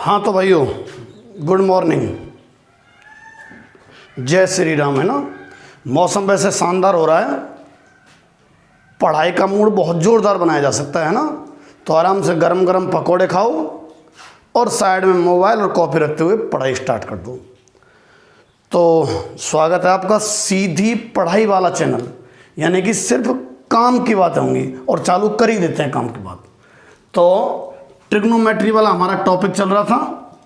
हाँ तो भाइयों, गुड मॉर्निंग, जय श्री राम। है ना, मौसम वैसे शानदार हो रहा है, पढ़ाई का मूड बहुत ज़ोरदार बनाया जा सकता है ना। तो आराम से गरम गरम पकौड़े खाओ और साइड में मोबाइल और कॉफ़ी रखते हुए पढ़ाई स्टार्ट कर दो। तो स्वागत है आपका सीधी पढ़ाई वाला चैनल, यानी कि सिर्फ काम की बातें होंगी और चालू कर ही देते हैं काम की बात। तो ट्रिग्नोमेट्री वाला हमारा टॉपिक चल रहा था।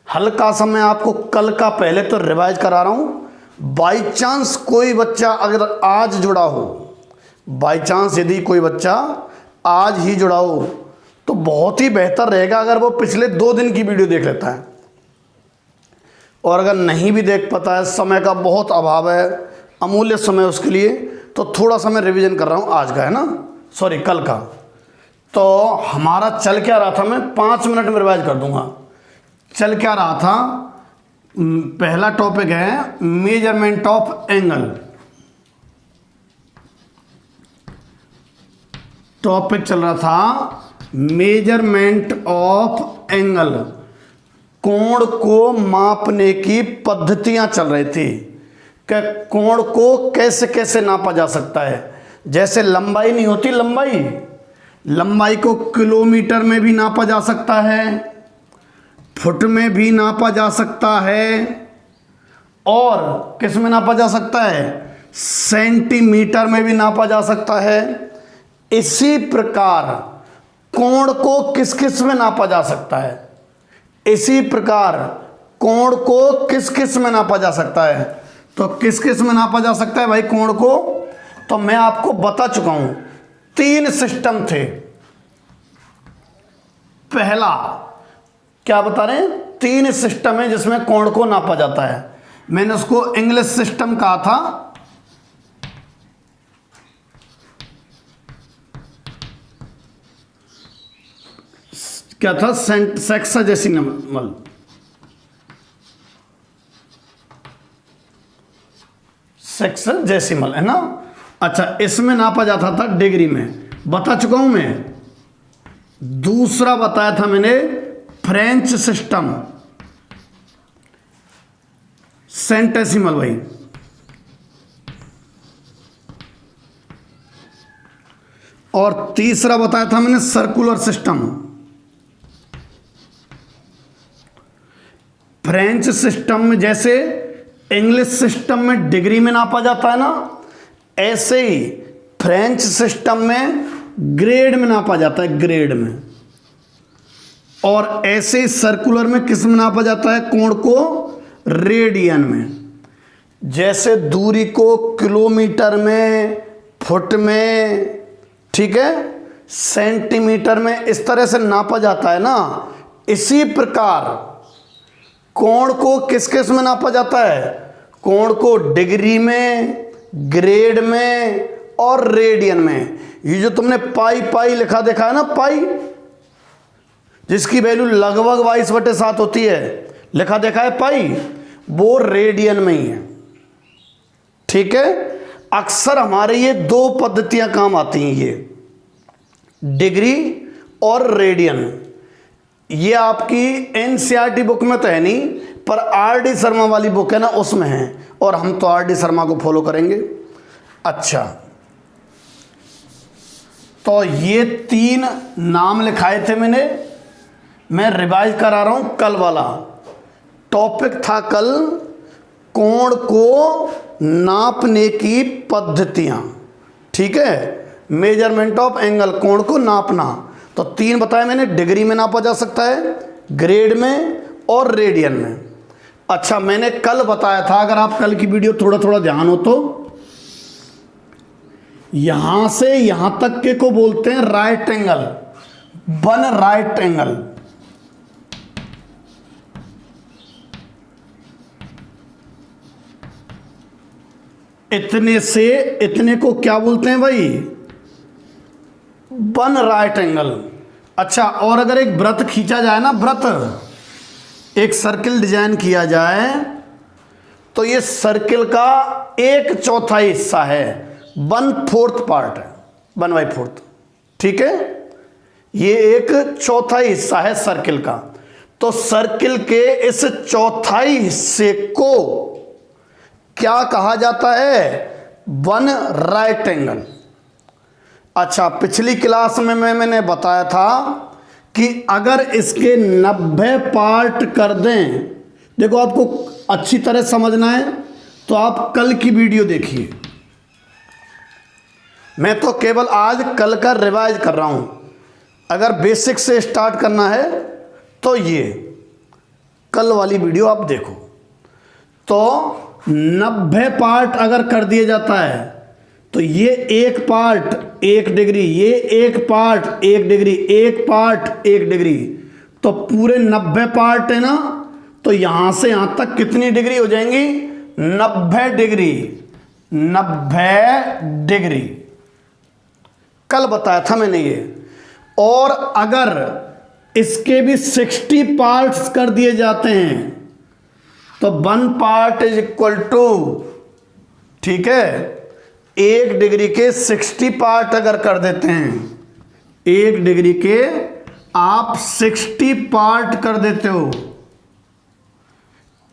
हल्का सा मैं आपको कल का पहले तो रिवाइज करा रहा हूँ। बाई चांस कोई बच्चा अगर आज जुड़ा हो, बाई चांस यदि कोई बच्चा आज ही जुड़ा हो तो बहुत ही बेहतर रहेगा अगर वो पिछले 2 दिन की वीडियो देख लेता है। और अगर नहीं भी देख पाता है, समय का बहुत अभाव है, अमूल्य समय उसके लिए, तो थोड़ा सा मैं रिवीजन कर रहा हूँ आज का, है ना, सॉरी कल का। तो हमारा चल क्या रहा था, मैं 5 मिनट में रिवाइज कर दूंगा। चल क्या रहा था, पहला टॉपिक है मेजरमेंट ऑफ एंगल। टॉपिक चल रहा था मेजरमेंट ऑफ एंगल, कोण को मापने की पद्धतियां चल रही थी कि कोण को कैसे कैसे नापा जा सकता है। जैसे लंबाई नहीं होती, लंबाई को किलोमीटर में भी नापा जा सकता है, फुट में भी नापा जा सकता है, और किस में नापा जा सकता है, सेंटीमीटर में भी नापा जा सकता है। इसी प्रकार कोण को किस किस में नापा जा सकता है, इसी प्रकार कोण को किस किस में नापा जा सकता है। तो किस किस में नापा जा सकता है भाई कोण को, तो मैं आपको बता चुका हूं 3 सिस्टम थे। पहला क्या बता रहे हैं, 3 सिस्टम है जिसमें कोण को नापा जाता है। मैंने उसको इंग्लिश सिस्टम कहा था, क्या था, सेक्साजेसिमल। सेक्साजेसिमल है ना। अच्छा, इसमें नापा जाता था डिग्री में, बता चुका हूं मैं। दूसरा बताया था मैंने फ्रेंच सिस्टम, सेंटेसिमल भाई। और तीसरा बताया था मैंने सर्कुलर सिस्टम। फ्रेंच सिस्टम में जैसे इंग्लिश सिस्टम में डिग्री में नापा जाता है ना, ऐसे ही फ्रेंच सिस्टम में ग्रेड में नापा जाता है, ग्रेड में। और ऐसे ही सर्कुलर में किस में नापा जाता है कोण को, रेडियन में। जैसे दूरी को किलोमीटर में, फुट में, ठीक है, सेंटीमीटर में, इस तरह से नापा जाता है ना। इसी प्रकार कोण को किस किस में नापा जाता है, कोण को डिग्री में, ग्रेड में और रेडियन में। ये जो तुमने पाई लिखा देखा है ना, पाई जिसकी वैल्यू लगभग 22/7 होती है, लिखा देखा है पाई, वो रेडियन में ही है। ठीक है, अक्सर हमारे ये 2 पद्धतियां काम आती हैं, ये डिग्री और रेडियन। ये आपकी एनसीईआरटी बुक में तो है नहीं, पर आरडी शर्मा वाली बुक है ना, उसमें है, और हम तो आरडी शर्मा को फॉलो करेंगे। अच्छा, तो ये 3 नाम लिखाए थे मैंने, मैं रिवाइज करा रहा हूं। कल वाला टॉपिक था कल कोण को नापने की पद्धतियां, ठीक है, मेजरमेंट ऑफ एंगल, कोण को नापना। तो 3 बताया मैंने, डिग्री में नापा जा सकता है, ग्रेड में और रेडियन में। अच्छा, मैंने कल बताया था, अगर आप कल की वीडियो थोड़ा थोड़ा ध्यान हो तो, यहां से यहां तक के को बोलते हैं राइट एंगल, 1 राइट एंगल। इतने से इतने को क्या बोलते हैं भाई, 1 राइट एंगल। अच्छा, और अगर एक वृत्त खींचा जाए ना, वृत्त, एक सर्किल डिजाइन किया जाए, तो ये सर्किल का 1/4 हिस्सा है, 1/4 पार्ट है, 1/4, ठीक है। ये 1/4 हिस्सा है सर्किल का। तो सर्किल के इस चौथाई हिस्से को क्या कहा जाता है? One right angle. अच्छा, पिछली क्लास में मैंने बताया था कि अगर इसके 90 पार्ट कर दें, देखो आपको अच्छी तरह समझना है तो आप कल की वीडियो देखिए। मैं तो केवल आज कल का रिवाइज कर रहा हूं। अगर बेसिक से स्टार्ट करना है तो ये कल वाली वीडियो आप देखो। तो 90 पार्ट अगर कर दिया जाता है तो ये एक पार्ट 1 डिग्री, ये एक पार्ट 1 डिग्री, एक पार्ट 1 डिग्री, तो पूरे 90 पार्ट है ना। तो यहां से यहां तक कितनी डिग्री हो जाएंगी? 90 डिग्री। 90 डिग्री कल बताया था मैंने ये। और अगर इसके भी 60 पार्ट्स कर दिए जाते हैं तो 1 पार्ट इज इक्वल टू, ठीक है, 1 डिग्री के 60 पार्ट अगर कर देते हैं, 1 डिग्री के आप 60 पार्ट कर देते हो,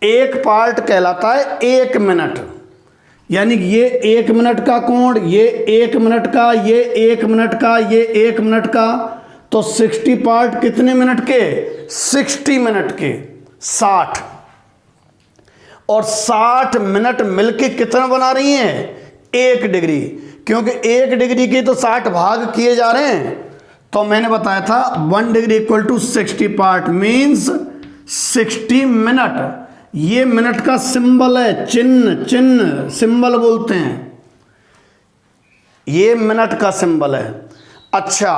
एक पार्ट कहलाता है 1 मिनट। यानी ये 1 मिनट का कोण, ये 1 मिनट का, ये 1 मिनट का, ये 1 मिनट का, तो 60 पार्ट कितने मिनट के? 60 मिनट के 60। और 60 मिनट मिलके कितना बना रही हैं? 1 डिग्री। क्योंकि 1 डिग्री के तो 60 भाग किए जा रहे हैं। तो मैंने बताया था 1 degree equal to 60 part means 60 minute. ये मिनट का सिंबल है, चिन्ह सिंबल बोलते हैं, ये मिनट का सिंबल है। अच्छा,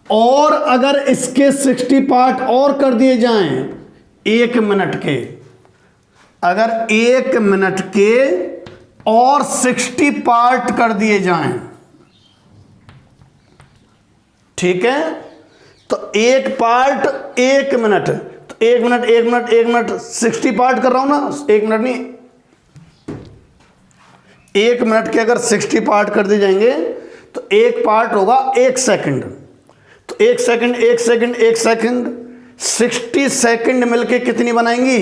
और अगर इसके 60 पार्ट और कर दिए जाएं 1 मिनट के, अगर 1 मिनट के और 60 पार्ट कर दिए जाएं, ठीक है, तो एक पार्ट 1 मिनट, तो 1 मिनट 1 मिनट 1 मिनट 60 पार्ट कर रहा हूं ना, 1 मिनट नहीं, 1 मिनट के अगर 60 पार्ट कर दिए जाएंगे तो एक पार्ट होगा 1 सेकंड। तो 1 सेकंड 1 सेकंड 1 सेकंड 60 सेकंड मिलके कितनी बनाएंगी?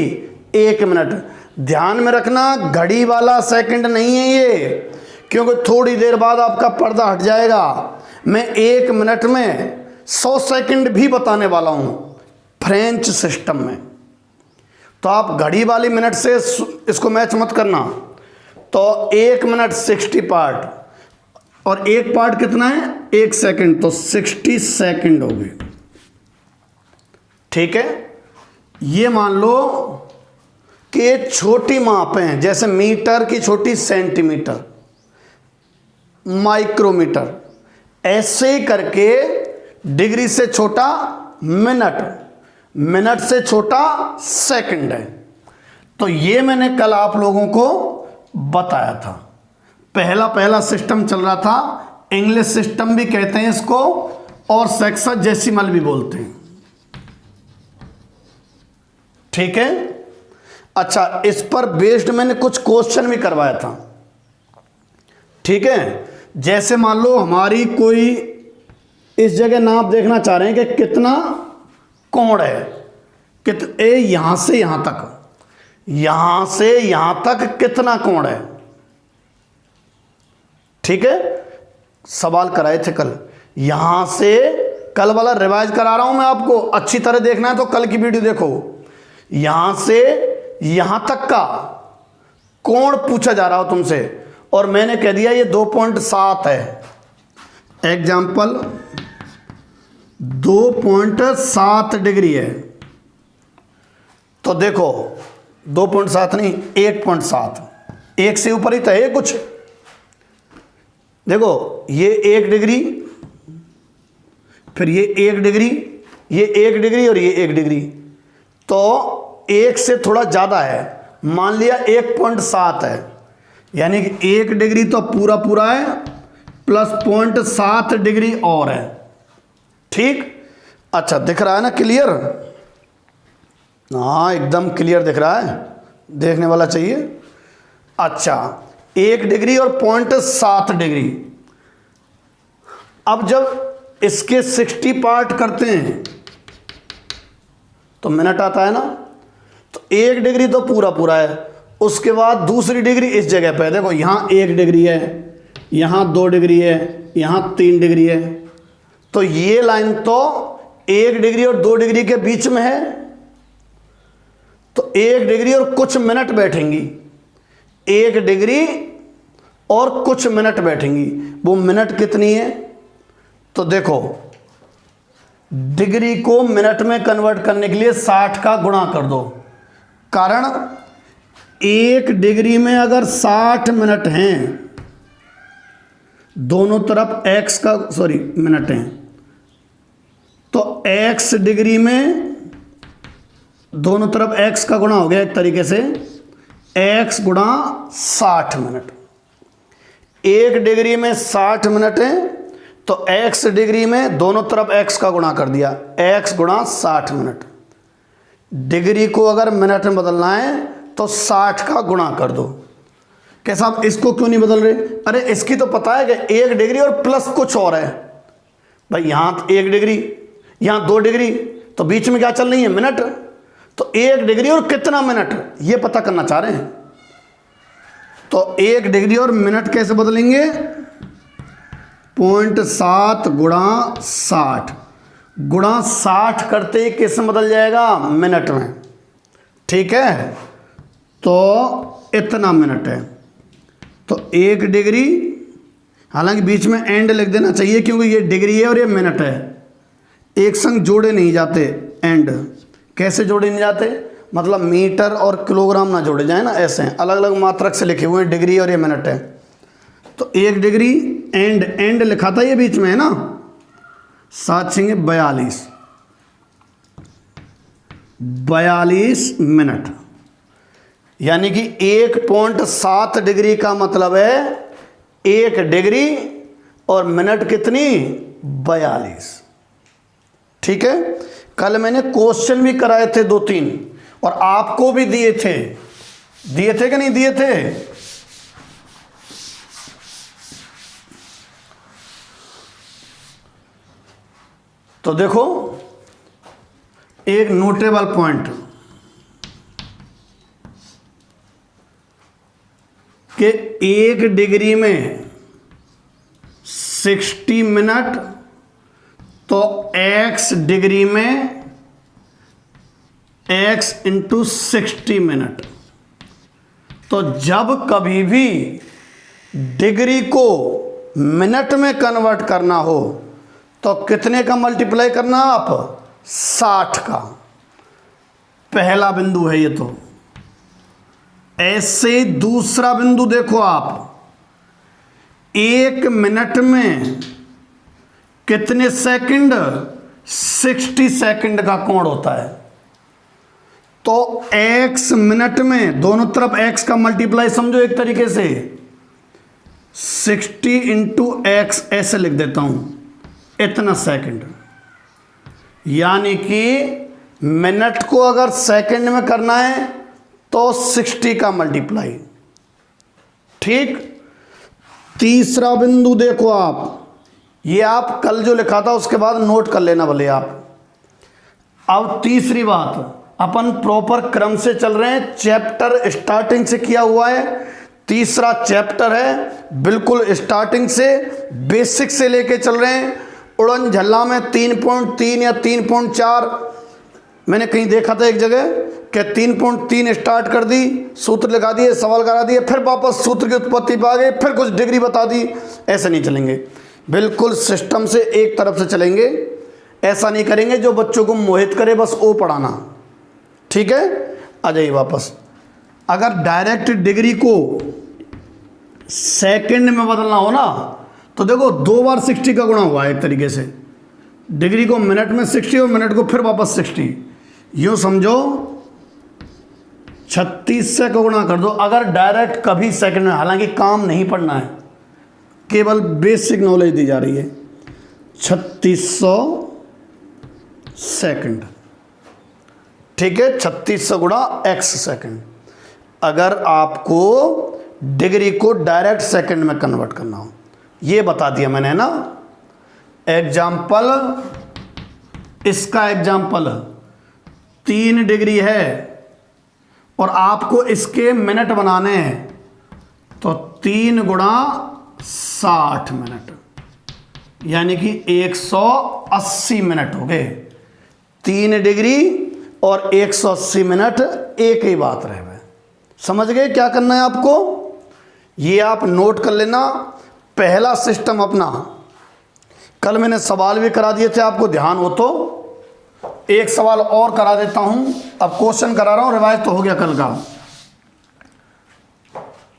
1 मिनट। ध्यान में रखना, घड़ी वाला सेकंड नहीं है ये, क्योंकि थोड़ी देर बाद आपका पर्दा हट जाएगा। मैं 1 मिनट में 100 सेकंड भी बताने वाला हूं फ्रेंच सिस्टम में। तो आप घड़ी वाली मिनट से इसको मैच मत करना। तो 1 मिनट 60 पार्ट, और एक पार्ट कितना है? 1 सेकंड, तो 60 सेकंड हो गए, ठीक है। ये मान लो कि छोटी माप हैं, जैसे मीटर की छोटी सेंटीमीटर, माइक्रोमीटर, ऐसे ही करके डिग्री से छोटा मिनट, मिनट से छोटा सेकंड है। तो ये मैंने कल आप लोगों को बताया था। पहला सिस्टम चल रहा था, इंग्लिश सिस्टम भी कहते हैं इसको, और सेक्साजेसिमल भी बोलते हैं, ठीक है। अच्छा, इस पर बेस्ड मैंने कुछ क्वेश्चन भी करवाया था, ठीक है। जैसे मान लो हमारी कोई इस जगह नाप देखना चाह रहे हैं कि कितना कोण है, यहां से यहां तक, यहां से यहां तक कितना कोण है, ठीक है। सवाल कराए थे कल, यहां से, कल वाला रिवाइज करा रहा हूं मैं आपको, अच्छी तरह देखना है तो कल की वीडियो देखो। यहां से यहां तक का कोण पूछा जा रहा हो तुमसे, और मैंने कह दिया ये 2.7 है। एग्जाम्पल 2.7 डिग्री है, तो देखो 2.7 नहीं 1.7, 1 से ऊपर ही तो है कुछ। देखो ये 1 डिग्री, फिर ये 1 डिग्री, ये 1 डिग्री और ये 1 डिग्री, तो 1 से थोड़ा ज़्यादा है, मान लिया 1.7 है, यानी कि 1 डिग्री तो पूरा पूरा है प्लस 0.7 डिग्री और है, ठीक। अच्छा, दिख रहा है ना क्लियर? हाँ, एकदम क्लियर दिख रहा है, देखने वाला चाहिए। अच्छा, 1 डिग्री और 0.7 डिग्री। अब जब इसके 60 पार्ट करते हैं तो मिनट आता है ना। तो 1 डिग्री तो पूरा पूरा है, उसके बाद दूसरी डिग्री इस जगह पे है, देखो यहाँ 1 डिग्री है, यहाँ 2 डिग्री है, यहाँ 3 डिग्री है। तो ये लाइन तो 1 डिग्री और 2 डिग्री के बीच में है, तो 1 डिग्री और कुछ मिनट बैठेंगी, 1 डिग्री और कुछ मिनट बैठेंगी। वो मिनट कितनी है? तो देखो डिग्री को मिनट में कन्वर्ट करने के लिए 60 का गुणा कर दो, कारण 1 डिग्री में अगर 60 मिनट हैं, दोनों तरफ x का मिनट हैं, तो x डिग्री में दोनों तरफ x का गुणा हो गया एक तरीके से, x गुणा 60 मिनट। 1 डिग्री में 60 मिनट है, तो x डिग्री में दोनों तरफ x का गुणा कर दिया, x गुणा 60 मिनट। डिग्री को अगर मिनट में बदलना है तो 60 का गुणा कर दो। कैसा, आप इसको क्यों नहीं बदल रहे? अरे इसकी तो पता है कि 1 डिग्री और प्लस कुछ और है भाई, यहाँ 1 डिग्री, यहाँ 2 डिग्री, तो बीच में क्या चल रही है? मिनट। तो 1 डिग्री और कितना मिनट, ये पता करना चाह रहे हैं। तो 1 डिग्री और मिनट कैसे बदलेंगे? 0.7 गुणा 60 गुणा 60 करते ही किस में बदल जाएगा? मिनट में। ठीक है, तो इतना मिनट है। तो 1 डिग्री, हालांकि बीच में एंड लिख देना चाहिए क्योंकि ये डिग्री है और ये मिनट है, एक संग जोड़े नहीं जाते। एंड कैसे जोड़े नहीं जाते? मतलब मीटर और किलोग्राम ना जोड़े जाए ना, ऐसे हैं, अलग अलग मात्रक से लिखे हुए हैं, डिग्री और ये मिनट है। तो 1 डिग्री एंड लिखा था ये बीच में है ना, 7 छेंगे 42 मिनट, यानी कि 1.7 डिग्री का मतलब है 1 डिग्री और मिनट कितनी? 42। ठीक है, कल मैंने क्वेश्चन भी कराए थे 2-3 और आपको भी दिए थे कि नहीं दिए थे? तो देखो एक नोटेबल पॉइंट कि 1 डिग्री में 60 मिनट, तो x डिग्री में x इंटू 60 मिनट। तो जब कभी भी डिग्री को मिनट में कन्वर्ट करना हो तो कितने का मल्टीप्लाई करना आप? 60 का। पहला बिंदु है ये। तो ऐसे दूसरा बिंदु देखो आप, 1 मिनट में कितने सेकंड? 60 सेकंड का कोण होता है। तो x मिनट में दोनों तरफ x का मल्टीप्लाई समझो एक तरीके से, 60 इंटू एक्स, ऐसे लिख देता हूं, इतना सेकंड। यानी कि मिनट को अगर सेकंड में करना है तो 60 का मल्टीप्लाई। ठीक, तीसरा बिंदु देखो आप, ये आप कल जो लिखा था उसके बाद नोट कर लेना भले आप। अब तीसरी बात, अपन प्रॉपर क्रम से चल रहे हैं, चैप्टर स्टार्टिंग से किया हुआ है, तीसरा चैप्टर है, बिल्कुल स्टार्टिंग से बेसिक से लेके चल रहे हैं। उड़न झल्ला में 3.3 या 3.4 मैंने कहीं देखा था एक जगह कि 3.3 स्टार्ट कर दी, सूत्र लगा दिए, सवाल करा दिए, फिर वापस सूत्र की उत्पत्ति पा गए, फिर कुछ डिग्री बता दी। ऐसे नहीं चलेंगे, बिल्कुल सिस्टम से एक तरफ से चलेंगे। ऐसा नहीं करेंगे जो बच्चों को मोहित करे बस वो पढ़ाना। ठीक है, आ जाइए वापस। अगर डायरेक्ट डिग्री को सेकंड में बदलना हो ना, तो देखो 2 बार 60 का गुणा हुआ है एक तरीके से, डिग्री को मिनट में 60 और मिनट को फिर वापस 60, यूँ समझो 36 से का गुणा कर दो। अगर डायरेक्ट कभी सेकंड में, हालांकि काम नहीं पढ़ना है, केवल बेसिक नॉलेज दी जा रही है, 3600 सेकंड। ठीक है, 3600 गुणा x सेकंड। अगर आपको डिग्री को डायरेक्ट सेकंड में कन्वर्ट करना हो, ये बता दिया मैंने ना। एग्जाम्पल, इसका एग्जाम्पल 3 डिग्री है और आपको इसके मिनट बनाने हैं, तो 3 गुणा 60 मिनट, यानी कि 180 मिनट हो गए। 3 डिग्री और 180 मिनट एक ही बात रहे। समझ गए क्या करना है आपको? ये आप नोट कर लेना। पहला सिस्टम अपना, कल मैंने सवाल भी करा दिए थे, आपको ध्यान हो तो एक सवाल और करा देता हूं। अब क्वेश्चन करा रहा हूं, रिवाइज तो हो गया कल का।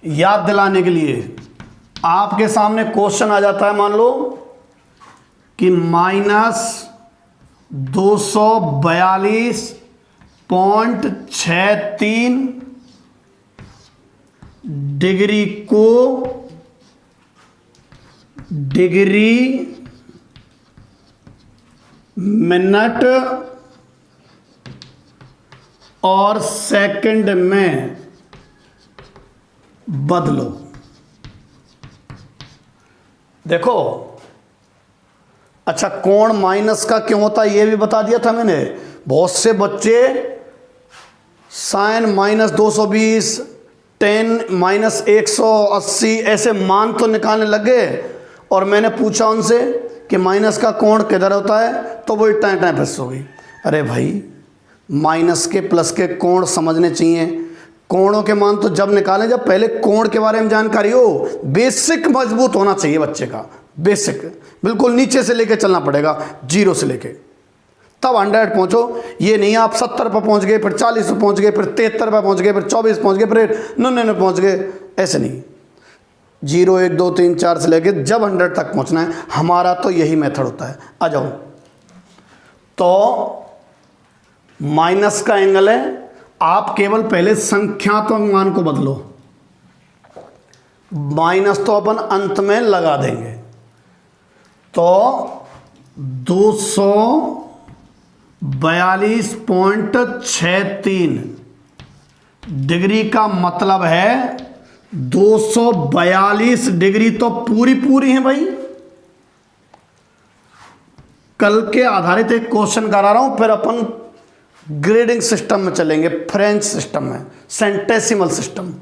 याद दिलाने के लिए आपके सामने क्वेश्चन आ जाता है, मान लो कि -242.63 डिग्री को डिग्री मिनट और सेकंड में बदलो। देखो, अच्छा कोण माइनस का क्यों होता है ये भी बता दिया था मैंने। बहुत से बच्चे साइन -220, टेन -180 ऐसे मान तो निकालने लगे, और मैंने पूछा उनसे कि माइनस का कोण किधर होता है, तो वो टाइम फंस हो गई। अरे भाई, माइनस के प्लस के कोण समझने चाहिए। कोणों के मान तो जब निकालें जब पहले कोण के बारे में जानकारी हो। बेसिक मजबूत होना चाहिए बच्चे का, बेसिक बिल्कुल नीचे से लेके चलना पड़ेगा, 0 से लेके, तब 100 पहुंचो। ये नहीं आप 70 पर पहुंच गए, फिर 40 पर पहुंच गए, फिर 73 पर पहुंच गए, फिर 24 पहुंच गए, फिर 99 पहुंच गए, ऐसे नहीं। 0 1 2 3 4 से लेके जब 100 तक पहुंचना है। हमारा तो यही मेथड होता है। आ जाओ, तो माइनस का एंगल है, आप केवल पहले संख्यात्मक मान को बदलो। माइनस तो अपन अंत में लगा देंगे, तो 242.63 डिग्री का मतलब है 242 डिग्री तो पूरी पूरी है भाई। कल के आधारित एक क्वेश्चन करा रहा हूं, फिर अपन ग्रेडिंग सिस्टम में चलेंगे, फ्रेंच सिस्टम में, सेंटेसिमल सिस्टम।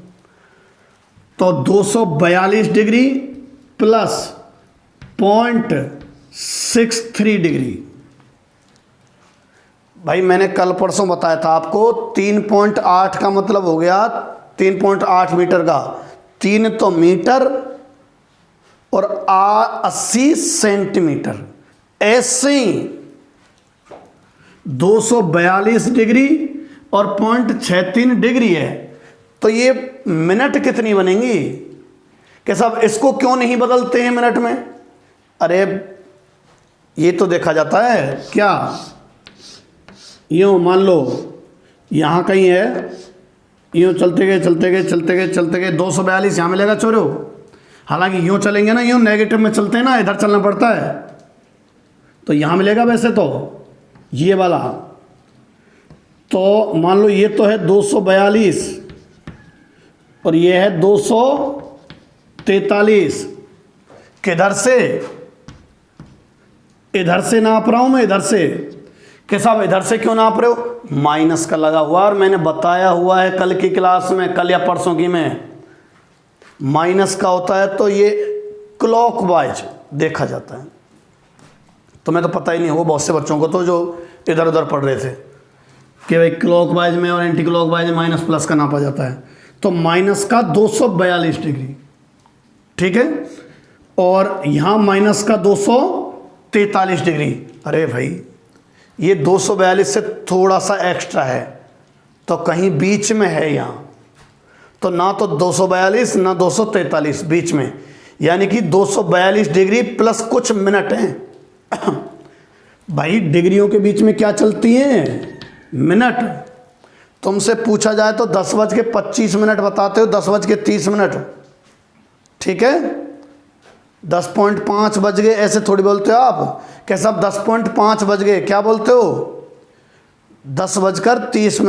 तो 242 डिग्री प्लस 0.63 डिग्री। भाई मैंने कल परसों बताया था आपको, 3.8 का मतलब हो गया 3.8 मीटर का, 3 तो मीटर और 80 सेंटीमीटर। ऐसे ही 242 डिग्री और 0.63 डिग्री है, तो ये मिनट कितनी बनेंगी? कि साहब इसको क्यों नहीं बदलते हैं मिनट में? अरे ये तो देखा जाता है क्या, यूँ मान लो यहाँ कहीं है, यूँ चलते गए 242 यहाँ मिलेगा चोरो। हालांकि यूँ चलेंगे ना, यूँ नेगेटिव में चलते हैं ना, इधर चलना पड़ता है, तो यहाँ मिलेगा वैसे तो ये वाला। तो मान लो ये तो है 242 और ये है 243। किधर से? इधर से नाप रहा हूं मैं, इधर से। कि साहब इधर से क्यों नाप रहे हो? माइनस का लगा हुआ, और मैंने बताया हुआ है कल की क्लास में, कल या परसों की में, माइनस का होता है तो ये क्लॉकवाइज देखा जाता है। तुम्हें तो पता ही नहीं हो बहुत से बच्चों को, तो जो इधर उधर पढ़ रहे थे कि भाई क्लॉकवाइज में और एंटी क्लॉकवाइज में माइनस प्लस का नापा जाता है। तो माइनस का 242 डिग्री, ठीक है, और यहाँ माइनस का 243 डिग्री। अरे भाई ये 242 से थोड़ा सा एक्स्ट्रा है, तो कहीं बीच में है यहाँ, तो ना तो 242 ना 243, बीच में, यानी कि 242 डिग्री प्लस कुछ मिनट हैं। भाई डिग्रियों के बीच में क्या चलती हैं? मिनट। तुमसे पूछा जाए तो 10:25 बताते हो, 10:30, ठीक है, 10.5 बज गए ऐसे थोड़ी बोलते हो आप। क्या सब 10.5 बज गए क्या बोलते हो? 10:30,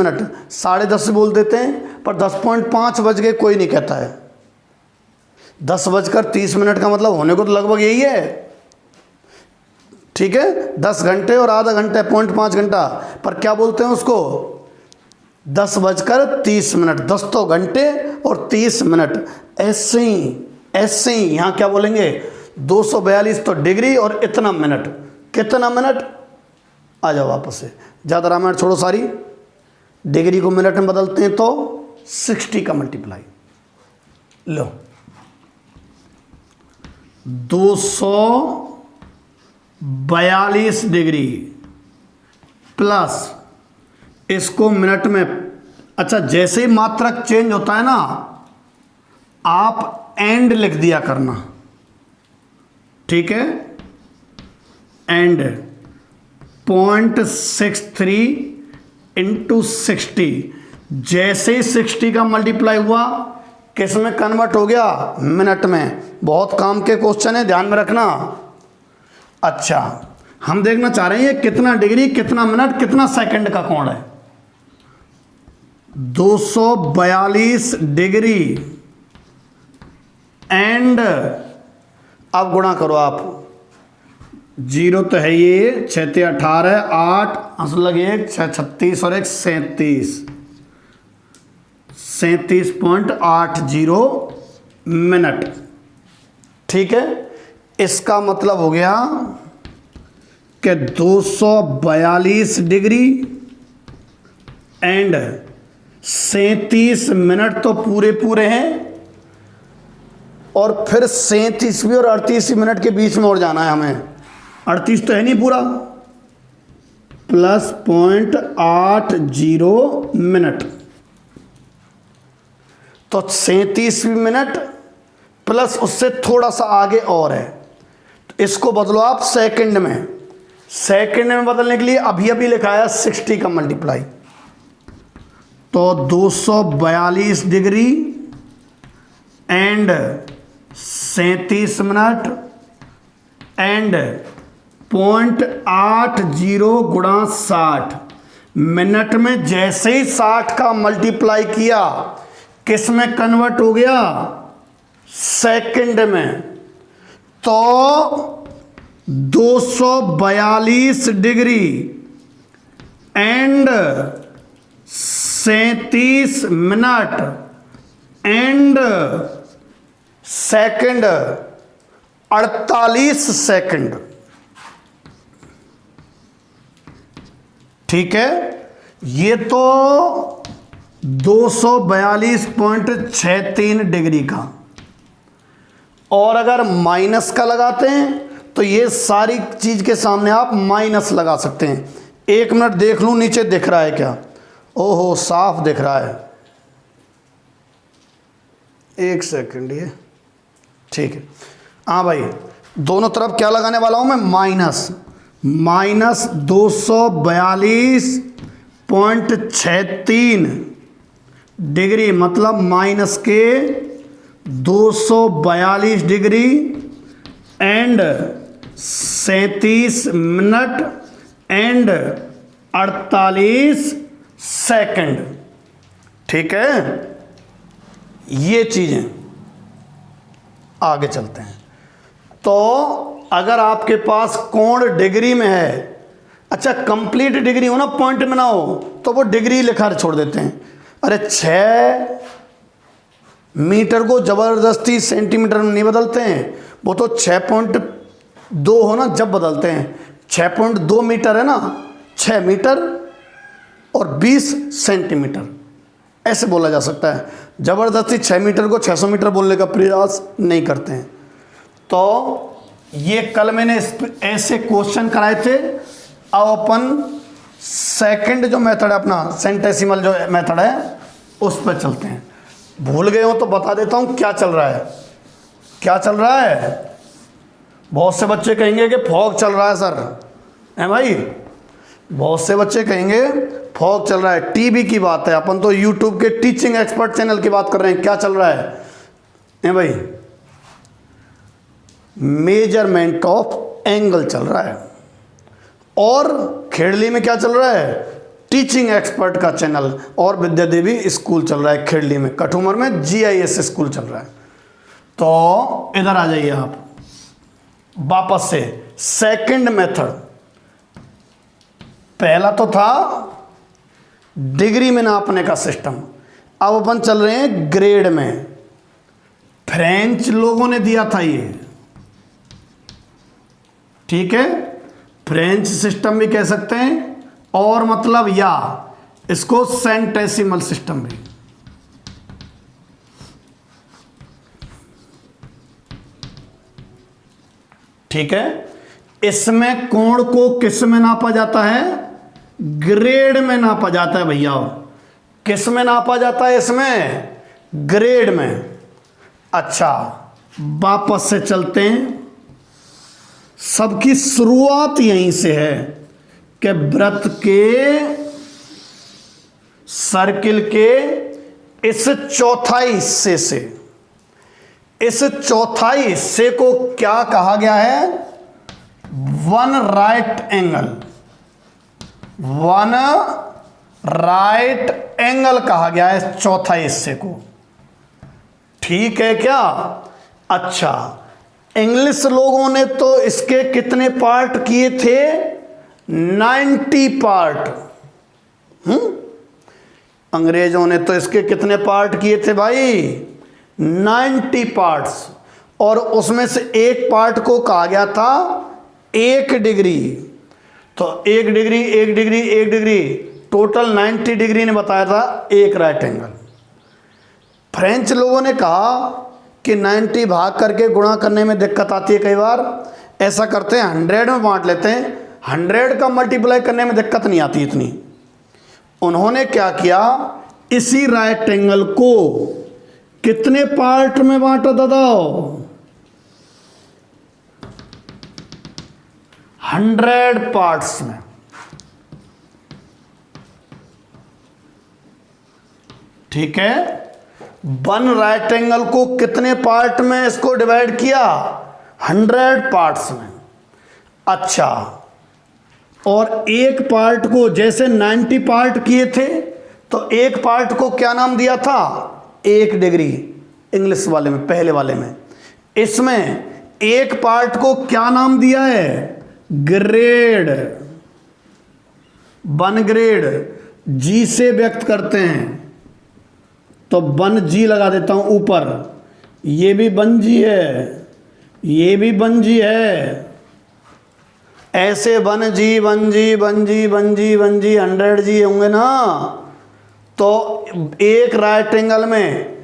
10:30 बोल देते हैं, पर 10.5 बज गए कोई नहीं कहता है। 10:30 का मतलब होने को तो लगभग यही है। ठीक है, 10 घंटे और आधा घंटे 0.5 घंटा, पर क्या बोलते हैं उसको 10:30, 10 तो घंटे और 30 मिनट। ऐसे ही यहाँ क्या बोलेंगे 242 तो डिग्री और इतना मिनट, कितना मिनट, आ जाओ वापस से, ज़्यादा रामायण छोड़ो सारी, डिग्री को मिनट में बदलते हैं तो 60 का मल्टीप्लाई लो, 242 डिग्री प्लस इसको मिनट में। अच्छा, जैसे ही मात्रक चेंज होता है ना, आप एंड लिख दिया करना, ठीक है, एंड 0.63 इंटू 60, जैसे ही 60 का मल्टीप्लाई हुआ किस में कन्वर्ट हो गया, मिनट में। बहुत काम के क्वेश्चन है, ध्यान में रखना। अच्छा, हम देखना चाह रहे हैं कितना डिग्री, कितना मिनट, कितना सेकंड का कोण है। 242 डिग्री एंड, अब गुणा करो आप, 0 तो है ये, 6 × 18, 8 हंस लगे 1, 6 36 और 1 37, 37.80 मिनट, ठीक है। इसका मतलब हो गया कि 242 डिग्री एंड 37 मिनट तो पूरे हैं, और फिर 37वीं और 38वीं मिनट के बीच में और जाना है हमें, 38 तो है नहीं पूरा, प्लस 0.80 मिनट, तो 37वीं मिनट प्लस उससे थोड़ा सा आगे और है, तो इसको बदलो आप सेकंड में। सेकंड में बदलने के लिए अभी लिखा है 60 का मल्टीप्लाई, तो 242 डिग्री एंड 37 मिनट एंड 0.80 गुणा 60 मिनट में। जैसे ही 60 का मल्टीप्लाई किया किस में कन्वर्ट हो गया, सेकंड में, तो 242 degree and 37 minute and second 48 second, ठीक है। ये तो 242.63 डिग्री का, और अगर माइनस का लगाते हैं तो ये सारी चीज के सामने आप माइनस लगा सकते हैं। 1 मिनट देख लूं नीचे दिख रहा है क्या, ओहो साफ दिख रहा है, 1 सेकंड ये, ठीक है। हाँ भाई, दोनों तरफ क्या लगाने वाला हूं मैं, माइनस 242.63 डिग्री, मतलब माइनस के 242 degree and 37 minute and 48 second, ठीक है। ये चीजें आगे चलते हैं। तो अगर आपके पास कोण डिग्री में है, अच्छा कंप्लीट डिग्री हो ना, पॉइंट में ना हो, तो वो डिग्री लिखा छोड़ देते हैं। अरे 6 मीटर को जबरदस्ती सेंटीमीटर में नहीं बदलते हैं, वो तो 6.2 हो ना जब बदलते हैं। 6.2 मीटर है ना, 6 मीटर और 20 सेंटीमीटर, ऐसे बोला जा सकता है। जबरदस्ती 6 मीटर को 600 मीटर बोलने का प्रयास नहीं करते हैं। तो ये कल मैंने ऐसे क्वेश्चन कराए थे। अब अपन सेकंड जो मेथड है अपना, सेंटेसिमल जो मेथड है, उस पर चलते हैं। भूल गए हो तो बता देता हूँ क्या चल रहा है। क्या चल रहा है? बहुत से बच्चे कहेंगे कि फॉग चल रहा है सर, है भाई। बहुत से बच्चे कहेंगे फॉग चल रहा है, टीवी की बात है। अपन तो यूट्यूब के टीचिंग एक्सपर्ट चैनल की बात कर रहे हैं। क्या चल रहा है भाई? मेजरमेंट ऑफ एंगल चल रहा है। और खेड़ली में क्या चल रहा है? टीचिंग एक्सपर्ट का चैनल और विद्या देवी स्कूल चल रहा है खेड़ली में। कठुमर में GIS स्कूल चल रहा है। तो इधर आ जाइए आप वापस से सेकंड मेथड, पहला तो था डिग्री में नापने का सिस्टम, अब अपन चल रहे हैं ग्रेड में। फ्रेंच लोगों ने दिया था ये, ठीक है, फ्रेंच सिस्टम भी कह सकते हैं, और मतलब या इसको सेंटेसिमल सिस्टम भी। ठीक है, इसमें कोण को किस में नापा जाता है? ग्रेड में नापा जाता है भैया। किस में नापा जाता है? इसमें ग्रेड में। अच्छा, वापस से चलते हैं। सबकी शुरुआत यहीं से है कि वृत्त के, सर्किल के इस चौथाई हिस्से से, इस चौथाई हिस्से को क्या कहा गया है? One right angle, one right angle कहा गया है इस चौथाई हिस्से को। ठीक है क्या? अच्छा, इंग्लिश लोगों ने तो इसके कितने पार्ट किए थे? 90 पार्ट। अंग्रेजों ने तो इसके कितने पार्ट किए थे भाई? 90 पार्ट्स। और उसमें से एक पार्ट को कहा गया था 1 डिग्री। तो 1 degree, 1 degree, 1 degree, total 90 degree ने बताया था एक राइट एंगल। फ्रेंच लोगों ने कहा कि 90 भाग करके गुणा करने में दिक्कत आती है कई बार, ऐसा करते हैं 100 में बांट लेते हैं, 100 का मल्टीप्लाई करने में दिक्कत नहीं आती इतनी। उन्होंने क्या किया? इसी राइट एंगल को कितने पार्ट में बांटा दादा? 100 पार्ट्स में। ठीक है, वन राइट एंगल को कितने पार्ट में इसको डिवाइड किया? 100 पार्ट्स में। अच्छा, और एक पार्ट को जैसे 90 पार्ट किए थे, तो एक पार्ट को क्या नाम दिया था? 1 डिग्री, इंग्लिश वाले में, पहले वाले में। इसमें एक पार्ट को क्या नाम दिया है? ग्रेड, 1 ग्रेड, जी से व्यक्त करते हैं, तो 1 जी लगा देता हूं ऊपर। ये भी 1 जी है, ये भी 1 जी है, ऐसे 1 जी, 1 जी, 1 जी, 1 जी, 1 जी, 100 जी होंगे ना। तो एक राइट एंगल में,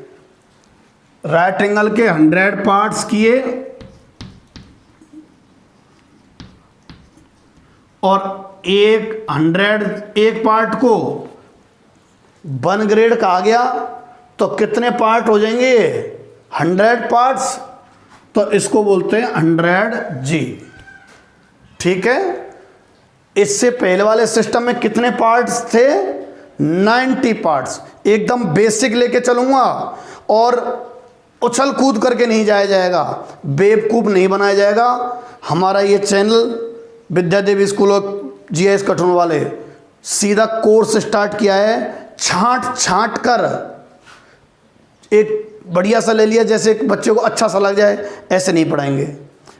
राइट एंगल के 100 पार्ट्स किए, और एक पार्ट को 1 ग्रेड कहा गया, तो कितने पार्ट हो जाएंगे? 100 पार्ट्स। तो इसको बोलते हैं 100 जी। ठीक है, इससे पहले वाले सिस्टम में कितने पार्ट्स थे? 90 पार्ट्स। एकदम बेसिक लेके चलूंगा, और उछल कूद करके नहीं जाया जाएगा, बेवकूफ नहीं बनाया जाएगा। हमारा ये channel Vidyadevi school of GIS Kathua वाले सीधा कोर्स स्टार्ट किया है, छांट कर एक बढ़िया सा ले लिया, जैसे बच्चे को अच्छा सा लग जाए, ऐसे नहीं पढ़ाएंगे।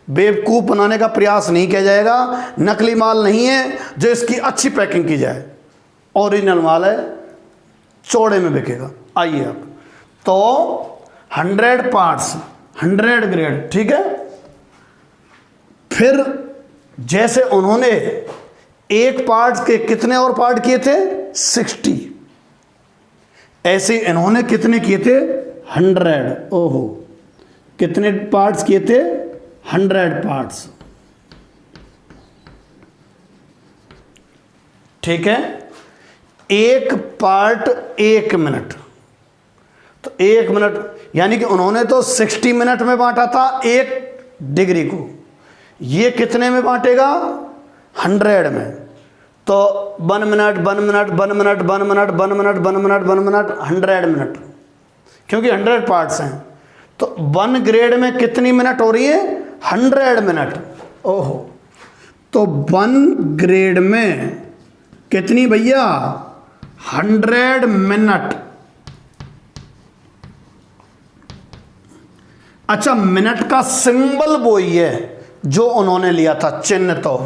बेवकूफ़ बनाने का प्रयास नहीं किया जाएगा। नकली माल नहीं है जो इसकी अच्छी पैकिंग की जाए, ओरिजिनल माल है, चौड़े में बिकेगा। आइए आप, तो 100 पार्ट्स, 100 ग्रेड। ठीक है, फिर जैसे उन्होंने एक पार्ट के कितने और पार्ट किए थे? 60। ऐसे इन्होंने कितने किए थे? 100। ओहो, कितने पार्ट्स किए थे? 100 पार्ट्स। ठीक है, एक पार्ट 1 मिनट, तो 1 मिनट यानी कि उन्होंने तो 60 मिनट में बांटा था 1 डिग्री को, ये कितने में बांटेगा? 100 में। तो 1 minute, 1 minute, 1 minute, 1 minute, 1 minute, 1 minute, 1 minute, 100 minute, क्योंकि 100 पार्ट्स हैं। तो 1 ग्रेड में कितनी मिनट हो रही है? 100 मिनट। ओहो, तो 1 ग्रेड में कितनी भैया? 100 मिनट। अच्छा, मिनट का सिंबल वो ही है, जो उन्होंने लिया था चिन्ह। तो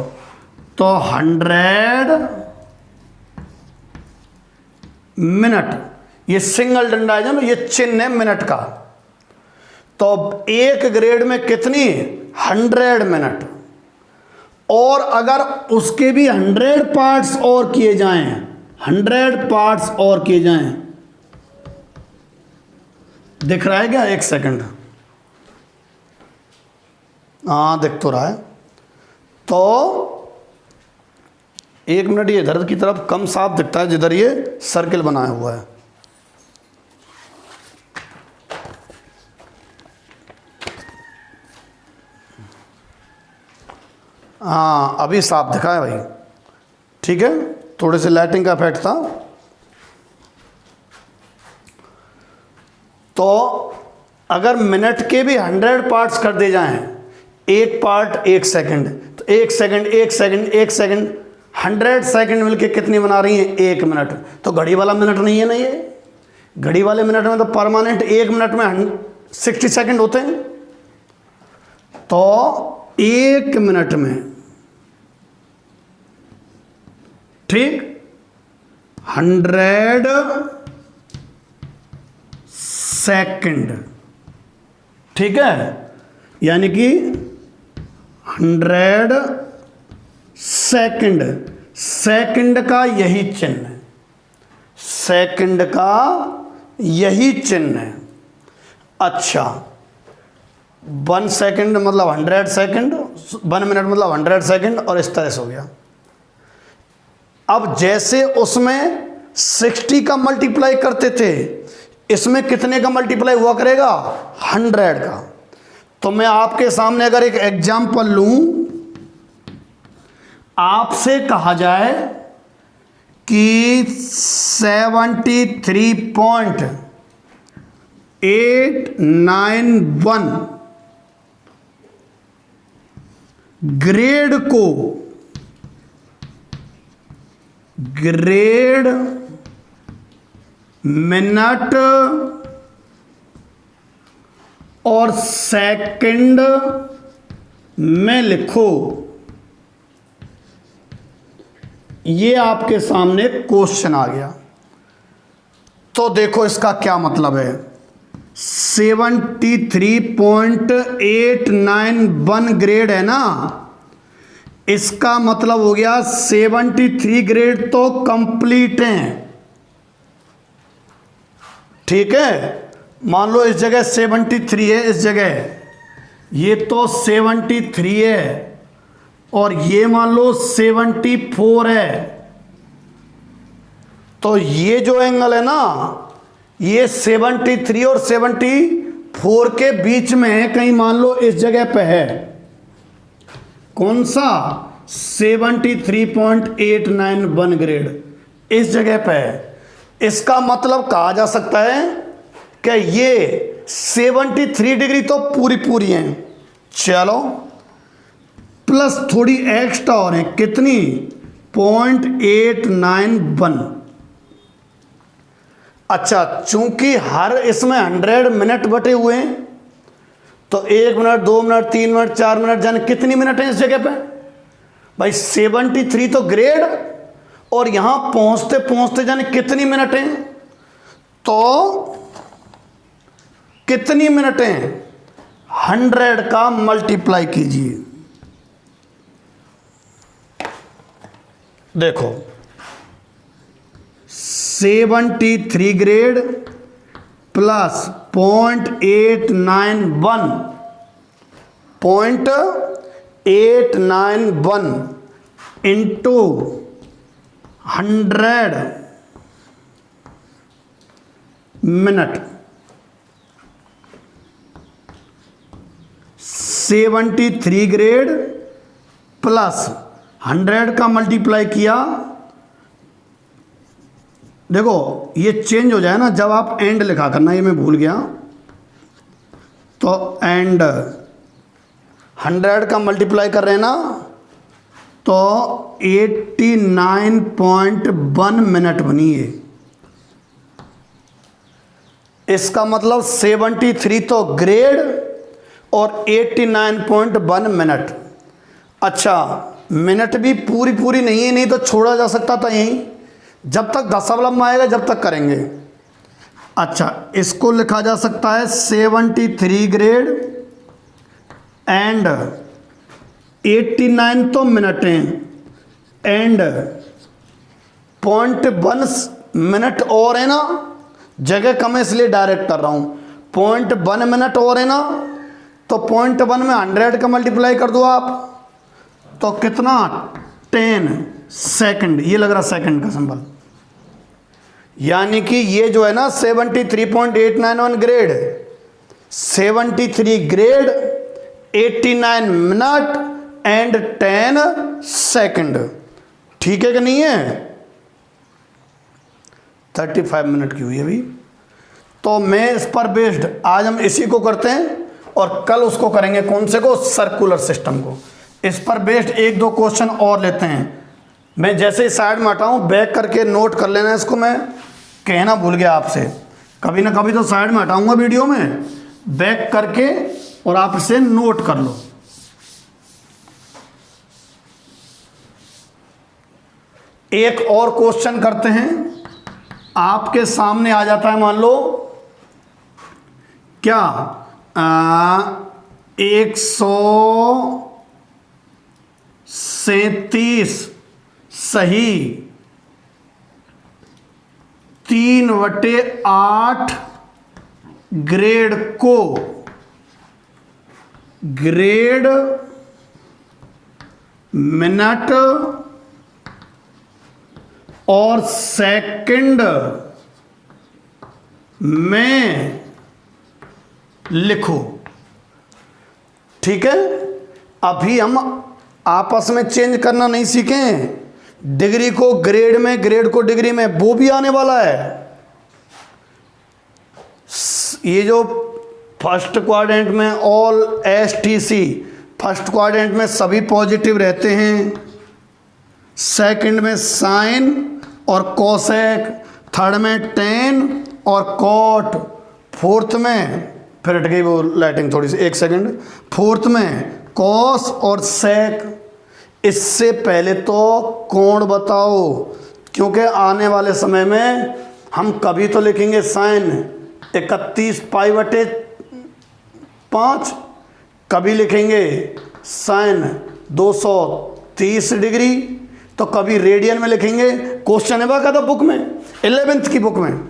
100 मिनट, ये सिंगल डंडा है ना, ये चिन्ह है मिनट का। तो एक ग्रेड में कितनी? 100 मिनट। और अगर उसके भी 100 पार्ट्स और किए जाएं, 100 पार्ट्स और किए जाएं, दिख रहा है क्या? एक सेकंड, हाँ दिख तो रहा है। तो 1 मिनट, ये इधर की तरफ कम साफ दिखता है जिधर ये सर्किल बनाया हुआ है। हाँ अभी साफ दिखा है भाई, ठीक है, थोड़े से लाइटिंग का इफेक्ट था। तो अगर मिनट के भी 100 पार्ट्स कर दे जाएं, एक पार्ट 1 सेकंड, तो 1 सेकंड 1 सेकंड 1 सेकंड, 100 सेकंड मिलके कितनी बना रही हैं? 1 मिनट। तो घड़ी वाला मिनट नहीं है ना ये, घड़ी वाले मिनट में तो परमानेंट 1 मिनट में 60 सेकंड होते हैं। तो 1 मिनट में, ठीक, 100 सेकंड, ठीक है, यानी कि 100 सेकंड। सेकंड का यही चिन्ह है, सेकंड का यही चिन्ह है। अच्छा, 1 सेकंड मतलब 100 सेकंड, 1 मिनट मतलब 100 सेकंड, और इस तरह से हो गया। अब जैसे उसमें 60 का मल्टीप्लाई करते थे, इसमें कितने का मल्टीप्लाई हुआ करेगा? 100 का। तो मैं आपके सामने अगर एक एग्जाम्पल लूं, आपसे कहा जाए कि 73.891 ग्रेड को, ग्रेड मिनट और सेकंड में लिखो। ये आपके सामने क्वेश्चन आ गया। तो देखो इसका क्या मतलब है। 73.891 ग्रेड है ना, इसका मतलब हो गया 73 ग्रेड तो कंप्लीट हैं, ठीक है। मान लो इस जगह 73 है, इस जगह ये तो 73 है, और ये मान लो 74 है। तो ये जो एंगल है ना, ये 73 और 74 के बीच में है, कहीं मान लो इस जगह पे है। कौन सा? 73.891 ग्रेड इस जगह पे है। इसका मतलब कहा जा सकता है कि ये 73 डिग्री तो पूरी पूरी है, चलो प्लस थोड़ी एक्स्ट्रा और है, कितनी? 0.891। अच्छा, चूंकि हर इसमें 100 मिनट बटे हुए हैं, तो 1 मिनट 2 मिनट 3 मिनट 4 मिनट, जाने कितनी मिनट है इस जगह पे भाई? 73 तो ग्रेड, और यहां पहुंचते पहुंचते जाने कितनी मिनट हैं? तो कितनी मिनट हैं? 100 का मल्टीप्लाई कीजिए। देखो 73 grade plus 0.891 into 100 minute, 73 grade plus 100 का मल्टीप्लाई किया। देखो ये चेंज हो जाए ना, जब आप एंड लिखा करना, ये मैं भूल गया। तो एंड 100 का मल्टीप्लाई कर रहे हैं ना, तो 89.1 मिनट बनी है। इसका मतलब 73 तो ग्रेड और 89.1 मिनट। अच्छा, मिनट भी पूरी पूरी नहीं है, नहीं तो छोड़ा जा सकता था यहीं, जब तक दशमलव आएगा जब तक करेंगे। अच्छा, इसको लिखा जा सकता है 73 ग्रेड एंड 89 तो मिनट हैं एंड 0.1 मिनट और है ना, जगह कम है इसलिए डायरेक्ट कर रहा हूँ। 0.1 मिनट और है ना, तो 0.1 में 100 का मल्टीप्लाई कर दो आप, तो कितना 10 सेकंड, ये लग रहा सेकंड का सिंबल। यानी कि ये जो है ना 73.891 grade, 73 grade 89 minute and 10 second. ठीक है कि नहीं है? 35 मिनट की हुई अभी। तो मैं इस पर बेस्ड आज हम इसी को करते हैं और कल उसको करेंगे, कौन से को, सर्कुलर सिस्टम को। इस पर बेस्ड एक दो क्वेश्चन और लेते हैं। मैं जैसे ही साइड में हटाऊं बैक करके नोट कर लेना, इसको मैं कहना भूल गया आपसे, कभी ना कभी तो साइड में हटाऊंगा वीडियो में, बैक करके और आप इसे नोट कर लो। एक और क्वेश्चन करते हैं, आपके सामने आ जाता है, मान लो क्या 137 सही 3/8 ग्रेड को ग्रेड मिनट और सेकंड में लिखो। ठीक है, अभी हम आपस में चेंज करना नहीं सीखें, डिग्री को ग्रेड में, ग्रेड को डिग्री में, वो भी आने वाला है। ये जो फर्स्ट क्वाड्रेंट में ऑल STC, फर्स्ट क्वाड्रेंट में सभी पॉजिटिव रहते हैं, सेकंड में साइन और कोसेक, थर्ड में टेन और कॉट, फोर्थ में, फिर हट गई वो लाइटिंग थोड़ी सी, एक सेकंड, फोर्थ में कॉस और सेक। इससे पहले तो कोण बताओ, क्योंकि आने वाले समय में हम कभी तो लिखेंगे साइन 31 π/5, कभी लिखेंगे साइन 230 डिग्री, तो कभी रेडियन में लिखेंगे। क्वेश्चन है बाकायदा बुक में, 11th की बुक में,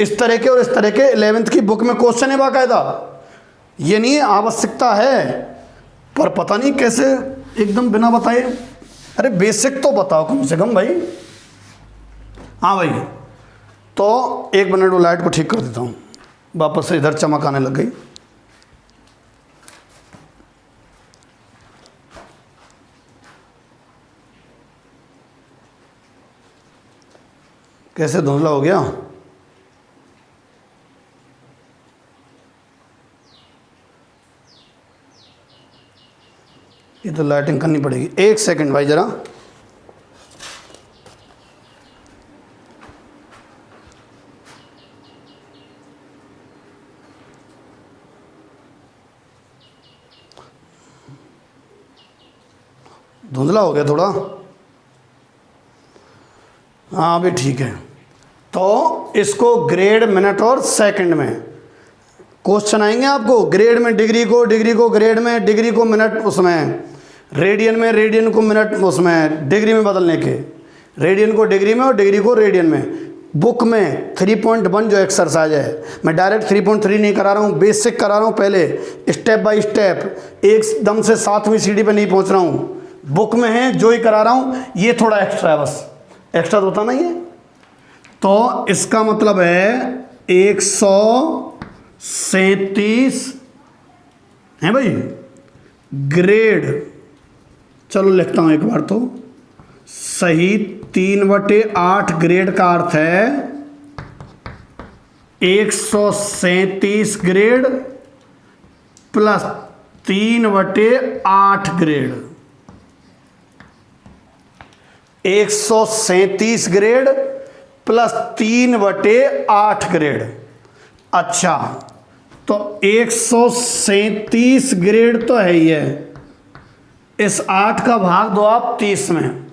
इस तरह के और इस तरह के 11th की बुक में क्वेश्चन है बाकायदा। ये नहीं आवश्यकता है, पर पता नहीं कैसे एकदम बिना बताए, अरे बेसिक तो बताओ कम से कम भाई। हाँ भाई, तो एक मिनट वो लाइट को ठीक कर देता हूँ, वापस से इधर चमक आने लग गई। कैसे धुंधला हो गया? ये तो लाइटिंग करनी पड़ेगी, एक सेकंड भाई जरा। धुंधला हो गया थोड़ा, हाँ अभी ठीक है। तो इसको ग्रेड मिनट और सेकंड में क्वेश्चन आएंगे आपको, ग्रेड में डिग्री को, डिग्री को ग्रेड में, डिग्री को मिनट उसमें, रेडियन में, रेडियन को मिनट उसमें, डिग्री में बदलने के, रेडियन को डिग्री में और डिग्री को रेडियन में। बुक में 3.1 जो एक्सरसाइज है, मैं डायरेक्ट 3.3 नहीं करा रहा हूँ, बेसिक करा रहा हूँ पहले, स्टेप बाय स्टेप, एकदम से 7वीं सीढ़ी पे नहीं पहुँच रहा हूँ। बुक में है जो ही करा रहा हूँ, ये थोड़ा एक्स्ट्रा है, बस एक्स्ट्रा तो होता नहीं है। तो इसका मतलब है 137 है भाई ग्रेड, चलो लिखता हूँ एक बार तो सही, 3/8 ग्रेड का अर्थ है 137 grade plus 3/8 grade, 137 grade plus 3/8 grade. अच्छा, तो 137 ग्रेड तो है ही है, इस 8 का भाग दो आप 30 में,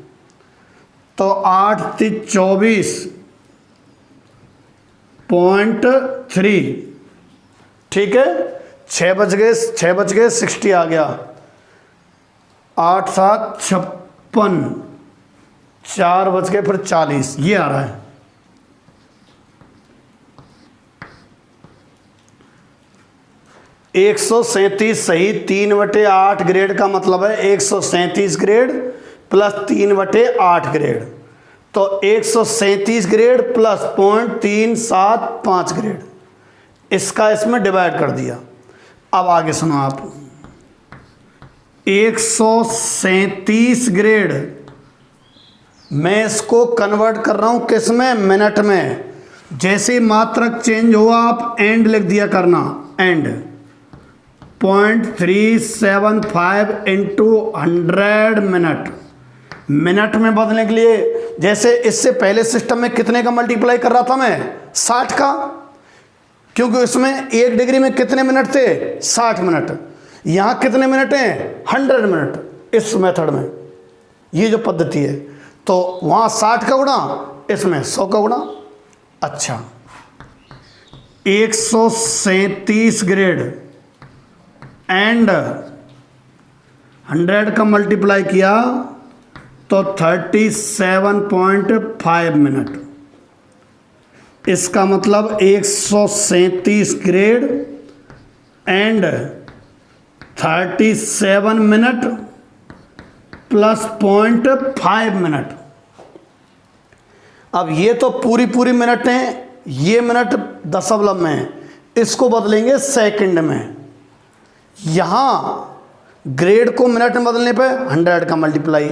तो 8 3 24.3, ठीक है। 6 बज गए 60 आ गया। 8 7 56, 4 बज गए फिर 40, ये आ रहा है। एक 137 सही। 3/8 ग्रेड का मतलब है 137 ग्रेड प्लस 3/8 ग्रेड, तो 137 ग्रेड प्लस 0.375 ग्रेड, इसका इसमें डिवाइड कर दिया। अब आगे सुनो आप, 137 ग्रेड, मैं इसको कन्वर्ट कर रहा हूं किस में, मिनट में। जैसे मात्रक चेंज हुआ आप एंड लिख दिया करना, एंड 0.375 इंटू 100 मिनट। मिनट में बदलने के लिए, जैसे इससे पहले सिस्टम में कितने का मल्टीप्लाई कर रहा था मैं, 60 का, क्योंकि उसमें 1 डिग्री में कितने मिनट थे, 60 मिनट। यहां कितने मिनट हैं, 100 मिनट इस मेथड में, ये जो पद्धति है। तो वहां 60 का गुणा, इसमें 100 का गुणा। अच्छा, 137 ग्रेड एंड 100 का मल्टीप्लाई किया तो 37.5 मिनट। इसका मतलब 137 grade and 37 minute plus 0.5 minute. अब ये तो पूरी मिनट हैं, ये मिनट दशमलव में है, इसको बदलेंगे सेकंड में। यहां ग्रेड को मिनट में बदलने पर 100 का मल्टीप्लाई,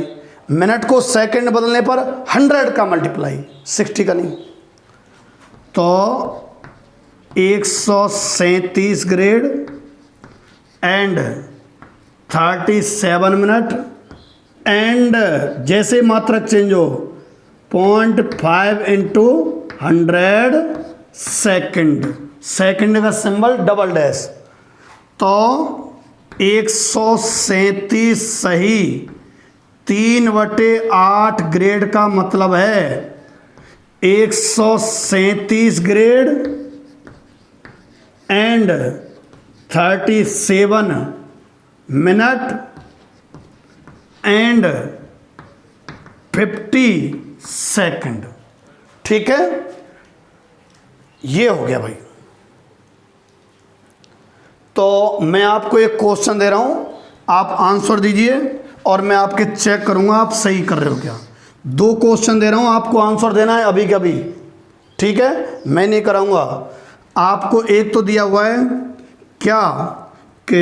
मिनट को सेकंड में बदलने पर 100 का मल्टीप्लाई, 60 का नहीं। तो 137 ग्रेड एंड 37 मिनट एंड जैसे मात्रक चेंज हो 0.5 इंटू 100 सेकंड, सेकंड का सिंबल डबल डैश। तो 137 सही 3/8 ग्रेड का मतलब है 137 grade and 37 minute and 50 second. ठीक है, ये हो गया भाई। तो मैं आपको एक क्वेश्चन दे रहा हूं, आप आंसर दीजिए और मैं आपके चेक करूंगा आप सही कर रहे हो क्या। 2 क्वेश्चन दे रहा हूं, आपको आंसर देना है अभी के अभी, ठीक है, मैं नहीं कराऊंगा। आपको एक तो दिया हुआ है क्या कि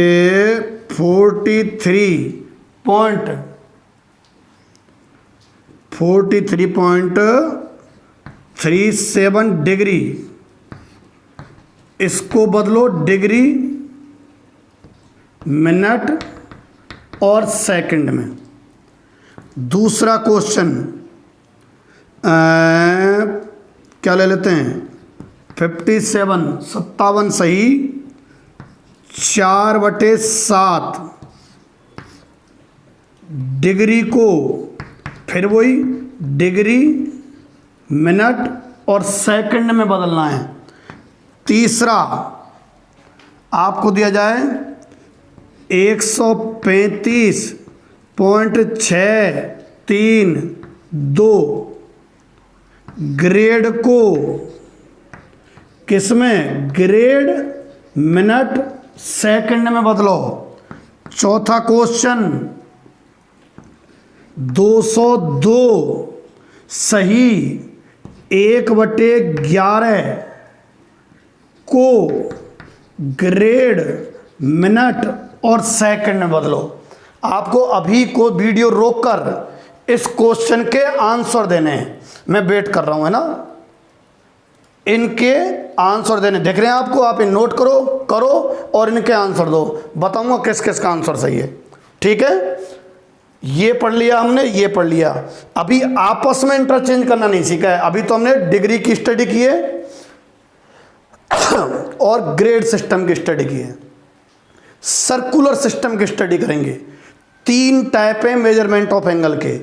43.37 डिग्री, इसको बदलो डिग्री, मिनट और सेकंड में। दूसरा क्वेश्चन क्या ले लेते हैं, 57 सही 4/7 डिग्री को फिर वही डिग्री, मिनट और सेकंड में बदलना है। तीसरा आपको दिया जाए 135.632 ग्रेड को किसमें, ग्रेड, मिनट, सेकंड में बदलो। चौथा क्वेश्चन 202 सही 1/11 को ग्रेड, मिनट और सेकंड में बदलो। आपको अभी को वीडियो रोककर इस क्वेश्चन के आंसर देने हैं, मैं वेट कर रहा हूं, है ना, इनके आंसर देने दिख रहे हैं आपको, आप इन नोट करो और इनके आंसर दो, बताऊंगा किस किस का आंसर सही है। ठीक है, ये पढ़ लिया हमने, ये पढ़ लिया। अभी आपस में इंटरचेंज करना नहीं सीखा है। अभी तो हमने डिग्री की स्टडी की है और ग्रेड सिस्टम की स्टडी की है, सर्कुलर सिस्टम की स्टडी करेंगे। 3 टाइप है मेजरमेंट ऑफ एंगल के,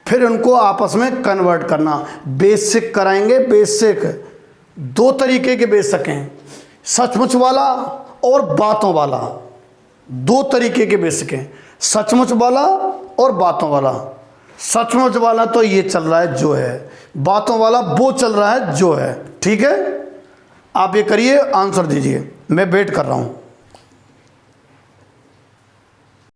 फिर उनको आपस में कन्वर्ट करना। बेसिक कराएंगे, बेसिक 2 तरीके के बेसिक हैं, सचमुच वाला और बातों वाला। 2 तरीके के बेसिक हैं, सचमुच वाला और बातों वाला। सचमुच वाला तो ये चल रहा है जो है, बातों वाला वो चल रहा है जो है। ठीक है, आप ये करिए, आंसर दीजिए, मैं वेट कर रहा हूँ।